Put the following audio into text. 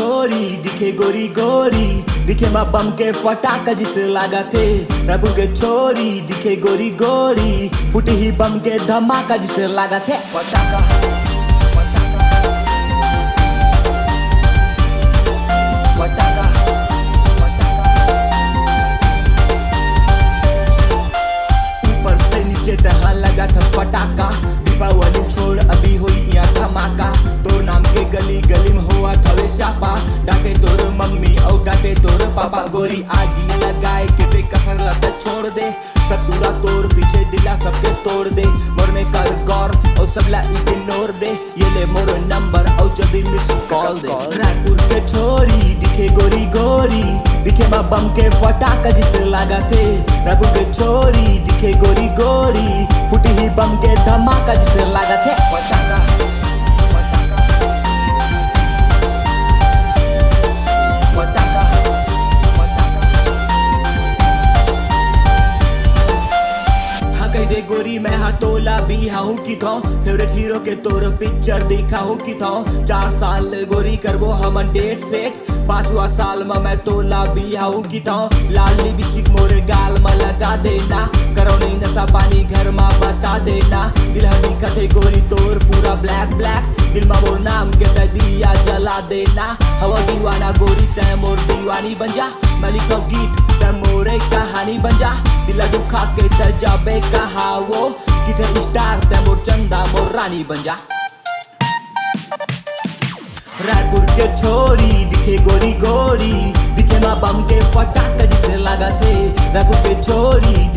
छोरी दिखे गोरी गोरी, दिखे माँ बम के फटाका जिसे लगा थे। रायपुर के छोरी दिखे गोरी गोरी, फूटी ही बम के धमाका जिसे लगा थे। फटाका फटाका ऊपर से नीचे तहाँ लगा था फटाका। दीपावली छोड़ अभी हुई यहाँ धमाका। तोर नाम के गली गली में हुआ थवे शापा। डांटे तोर मम्मी और डांटे तोर पापा। गोरी आगी लगाए के ते कसर लता छोड़ दे। सब दूरा तोर पीछे दिला सबके तोड़ दे। मोर में कर गौर और सबला इग्नोर दे। ये ले मोर नंबर और जल्दी मिस कॉल दे। रायपुर के छोरी दिखे गोरी गोरी, दिखे माँ बम के फटाका जिसे लगा थे। रायपुर के छोरी दिखे गोरी गोरी, फूटी ही बम के धमाका जिसे लगा थे। फटाका फटाका हाँ कह दे गोरी मैं हाँ तोला भी हाउ की था। फेवरेट हीरो के तोर पिक्चर देखा हूँ की था। 4 साल गोरी करबो हम डेट सेट। 5वां साल में मैं तोला भी हाउ की था। लाल लिपस्टिक मोरे गाल में लगा देना। करो नहीं नशा पानी घर में बता देना। दिल हमी कथे गोरी तोर पूरा ब्लैक ब्लैक। दिल में मोर नाम के दिया जला देना। हवा दीवाना गोरी तय मोर दीवानी बन जा। मैं लिखो गीत तय मोरे कहानी बन जा। दिल दुखा के तय जाबे कहा वो, किधर स्टार तय मोर चंदा मोर रानी बन जा। रायपुर के छोरी दिखे गोरी गोरी, दिखे माँ बम के फटाका जिसे लगा थे। रायपुर के छोरी